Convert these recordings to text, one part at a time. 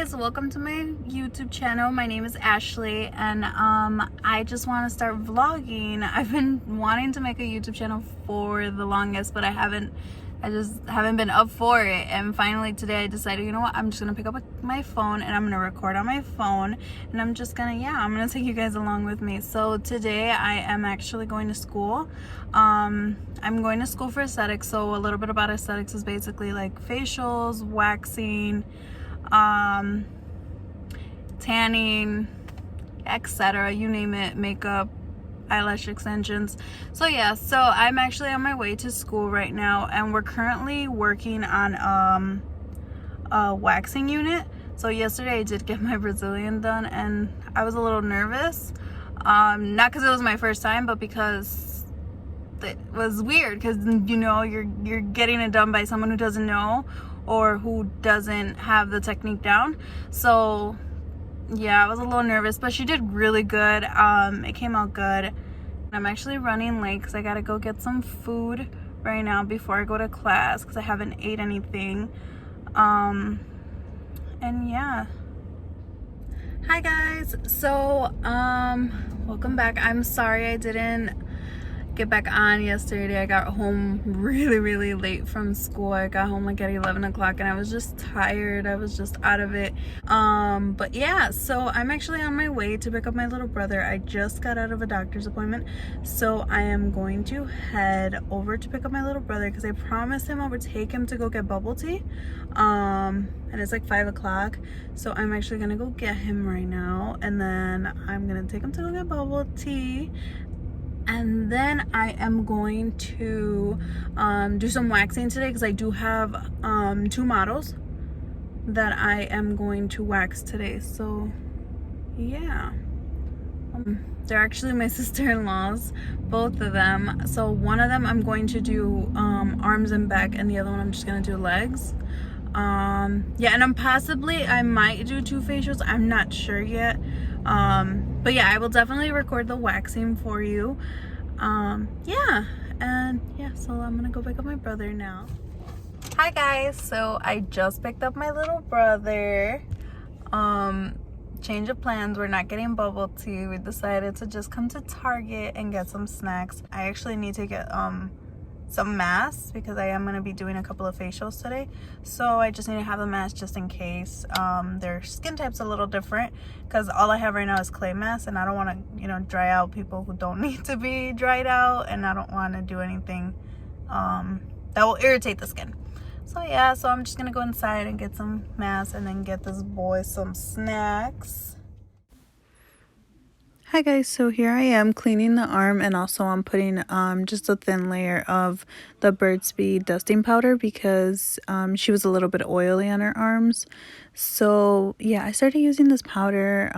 guys, welcome to my YouTube channel. My name is Ashley, and I just want to start vlogging. I've been wanting to make a YouTube channel for the longest, but I just haven't been up for it. And finally today I decided, you know what, I'm just gonna pick up my phone and I'm gonna record on my phone, and I'm gonna take you guys along with me. So today I am actually going to school. I'm going to school for aesthetics. So a little bit about aesthetics is basically like facials, waxing, tanning, etc., you name it, makeup, eyelash extensions. So yeah, so I'm actually on my way to school right now, and we're currently working on a waxing unit. So yesterday I did get my Brazilian done, and I was a little nervous, not because it was my first time, but because it was weird, because you know you're getting it done by someone who doesn't know or who doesn't have the technique down. So yeah, I was a little nervous, but she did really good. It came out good. I'm actually running late because I gotta go get some food right now before I go to class, because I haven't ate anything. And yeah, hi guys. So welcome back. I'm sorry I didn't get back on yesterday. I got home really late from school. I got home like at 11 o'clock and I was just tired. I was just out of it. But yeah, so I'm actually on my way to pick up my little brother. I just got out of a doctor's appointment, so I am going to head over to pick up my little brother because I promised him I would take him to go get bubble tea. And it's like 5 o'clock, so I'm actually gonna go get him right now, and then I'm gonna take him to go get bubble tea. And then I am going to do some waxing today because I do have 2 models that I am going to wax today. So yeah, they're actually my sister-in-laws, both of them. So one of them I'm going to do arms and back, and the other one I'm just gonna do legs. Yeah, and I might do 2 facials. I'm not sure yet. But yeah, I will definitely record the waxing for you. Yeah, and yeah, so I'm gonna go pick up my brother now. Hi guys, so I just picked up my little brother. Change of plans, we're not getting bubble tea. We decided to just come to Target and get some snacks. I actually need to get some masks because I am going to be doing a couple of facials today, so I just need to have a mask just in case. Their skin type's a little different because all I have right now is clay masks, and I don't want to, you know, dry out people who don't need to be dried out, and I don't want to do anything that will irritate the skin. So yeah, so I'm just gonna go inside and get some masks and then get this boy some snacks. Hi guys, so here I am cleaning the arm, and also I'm putting just a thin layer of the Burt's Bees dusting powder because she was a little bit oily on her arms. So yeah, I started using this powder.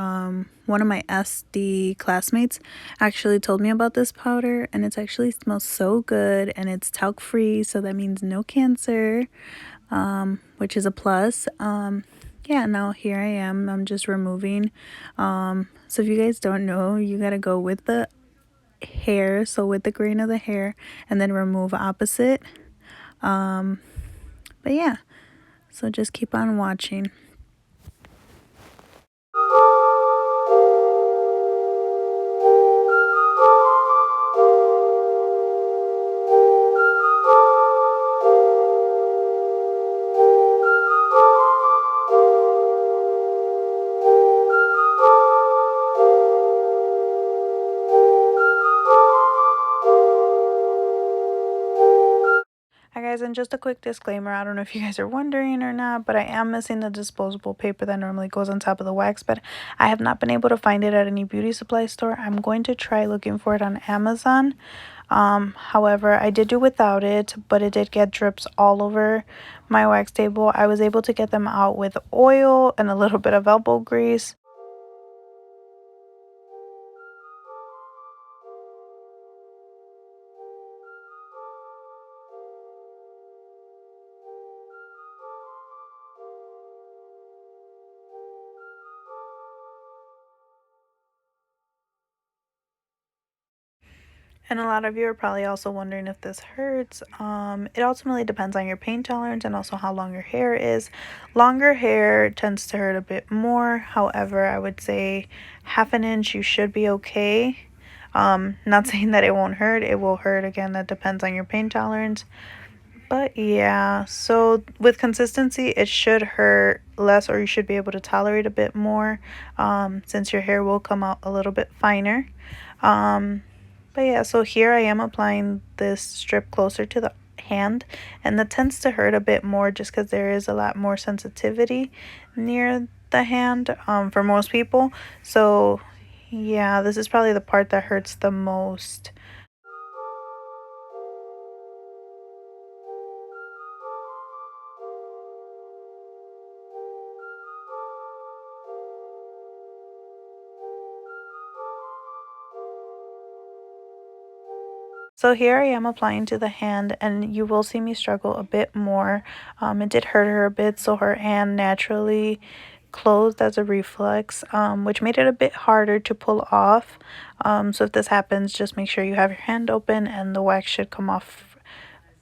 One of my SD classmates actually told me about this powder, and it actually smells so good, and it's talc free, so that means no cancer, which is a plus. Yeah, now here I am. I'm just removing. So if you guys don't know, you gotta go with the hair, so with the grain of the hair, and then remove opposite. But yeah, so just keep on watching. Hi guys, and just a quick disclaimer, I don't know if you guys are wondering or not, but I am missing the disposable paper that normally goes on top of the wax, but I have not been able to find it at any beauty supply store. I'm going to try looking for it on Amazon. However, I did do without it, but it did get drips all over my wax table. I was able to get them out with oil and a little bit of elbow grease. And a lot of you are probably also wondering if this hurts. It ultimately depends on your pain tolerance and also how long your hair is. Longer hair tends to hurt a bit more. However, I would say half an inch you should be okay. Not saying that it won't hurt. It will hurt. Again, that depends on your pain tolerance. But yeah, so with consistency, it should hurt less, or you should be able to tolerate a bit more, since your hair will come out a little bit finer. Um, but yeah, so here I am applying this strip closer to the hand, and that tends to hurt a bit more just because there is a lot more sensitivity near the hand, for most people. So yeah, this is probably the part that hurts the most. So here I am applying to the hand, and you will see me struggle a bit more. It did hurt her a bit, so her hand naturally closed as a reflex, which made it a bit harder to pull off. So if this happens, just make sure you have your hand open and the wax should come off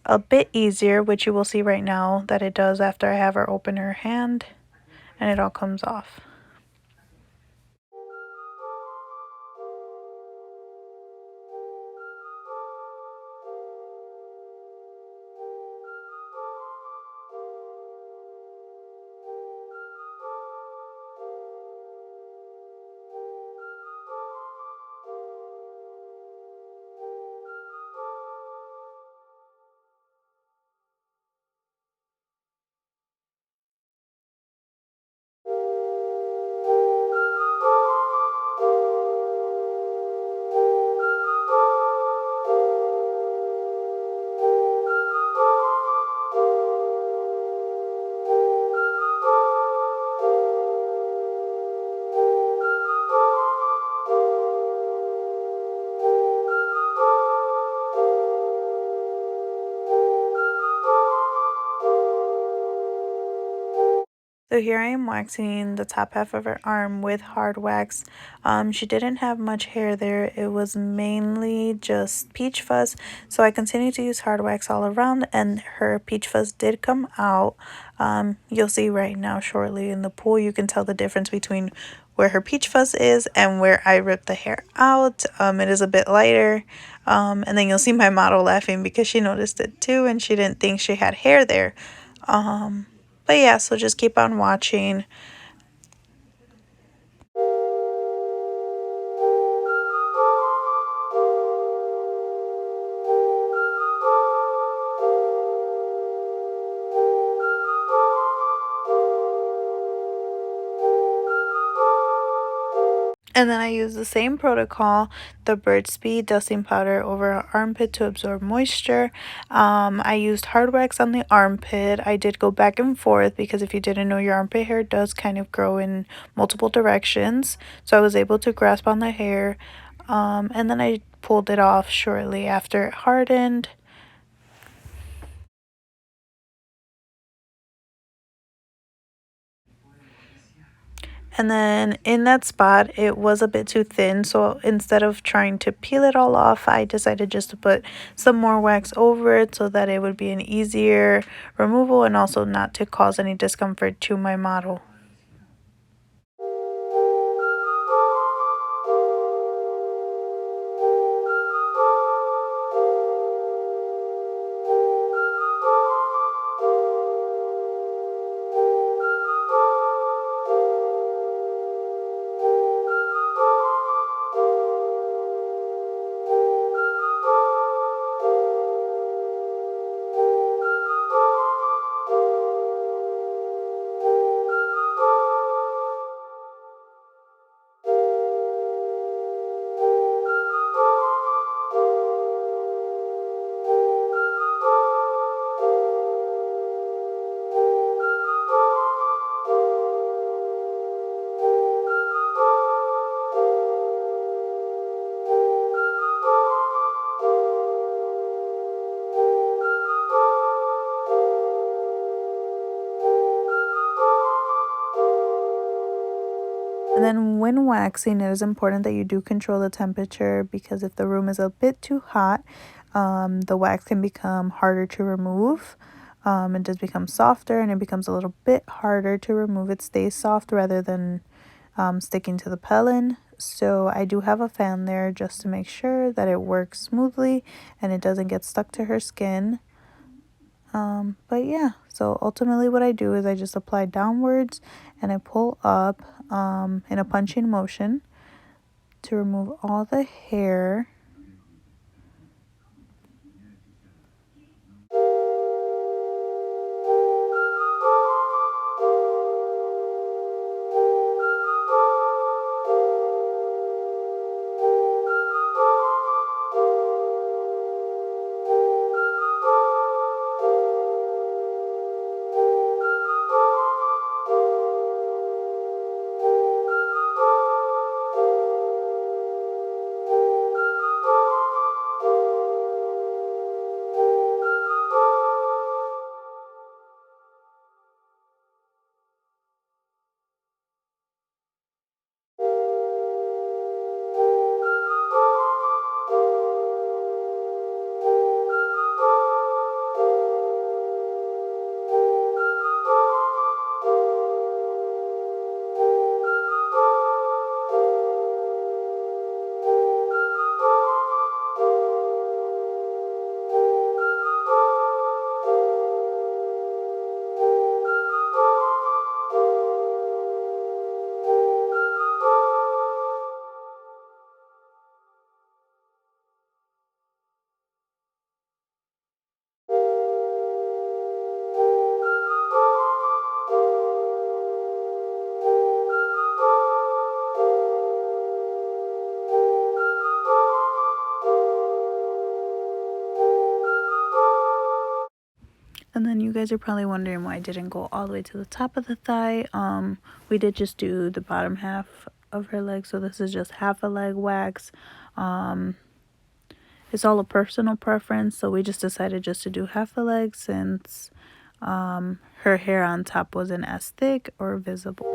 a bit easier, which you will see right now that it does after I have her open her hand and it all comes off. So here I am waxing the top half of her arm with hard wax. She didn't have much hair there. It was mainly just peach fuzz. So I continued to use hard wax all around, and her peach fuzz did come out. You'll see right now shortly in the pool, you can tell the difference between where her peach fuzz is and where I ripped the hair out. It is a bit lighter. And then you'll see my model laughing because she noticed it too, and she didn't think she had hair there. But yeah, so just keep on watching. And then I use the same protocol, the Burt's Bees dusting powder over our armpit to absorb moisture. I used hard wax on the armpit. I did go back and forth because if you didn't know, your armpit hair does kind of grow in multiple directions. So I was able to grasp on the hair. And then I pulled it off shortly after it hardened. And then in that spot, it was a bit too thin. So instead of trying to peel it all off, I decided just to put some more wax over it so that it would be an easier removal and also not to cause any discomfort to my model. when waxing, it is important that you do control the temperature, because if the room is a bit too hot, the wax can become harder to remove. It does become softer, and it becomes a little bit harder to remove. It stays soft rather than sticking to the pellet. So I do have a fan there just to make sure that it works smoothly and it doesn't get stuck to her skin. But yeah, so ultimately what I do is I just apply downwards and I pull up in a punching motion to remove all the hair. And then you guys are probably wondering why I didn't go all the way to the top of the thigh. We did just do the bottom half of her leg, so this is just half a leg wax. It's all a personal preference, so we just decided just to do half a leg since her hair on top wasn't as thick or visible.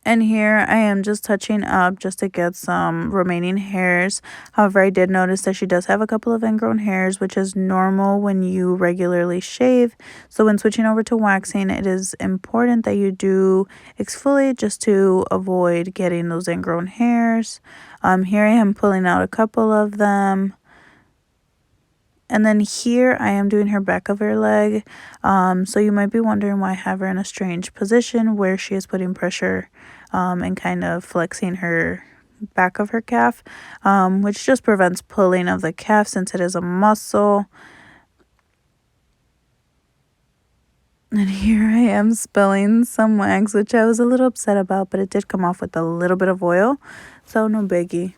And here I am just touching up just to get some remaining hairs. However, I did notice that she does have a couple of ingrown hairs, which is normal when you regularly shave. So when switching over to waxing, it is important that you do exfoliate just to avoid getting those ingrown hairs. Here I am pulling out a couple of them. And then here I am doing her back of her leg. So you might be wondering why I have her in a strange position where she is putting pressure and kind of flexing her back of her calf, which just prevents pulling of the calf since it is a muscle. And here I am spilling some wax, which I was a little upset about, but it did come off with a little bit of oil, so no biggie.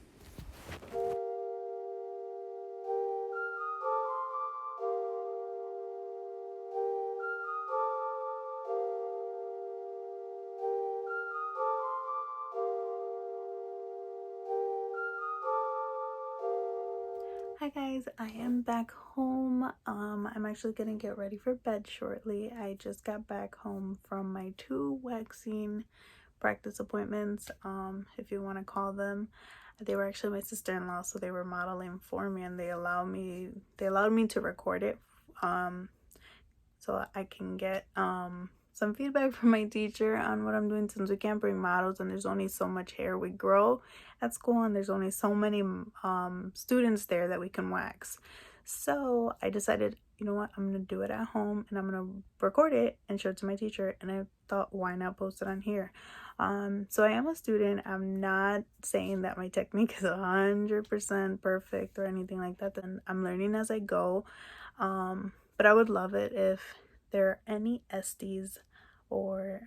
Hi guys, I am back home. I'm actually gonna get ready for bed shortly. I just got back home from my 2 waxing practice appointments, if you want to call them. They were actually my sister-in-law, so they were modeling for me, and they allowed me to record it, so I can get some feedback from my teacher on what I'm doing, since we can't bring models and there's only so much hair we grow at school and there's only so many students there that we can wax. So I decided, you know what, I'm gonna do it at home and I'm gonna record it and show it to my teacher, and I thought, why not post it on here? So I am a student. I'm not saying that my technique is 100% perfect or anything like that, and I'm learning as I go. But I would love it if there are any esties or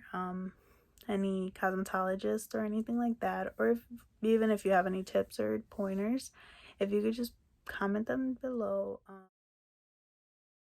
any cosmetologist or anything like that, or even if you have any tips or pointers, if you could just comment them below.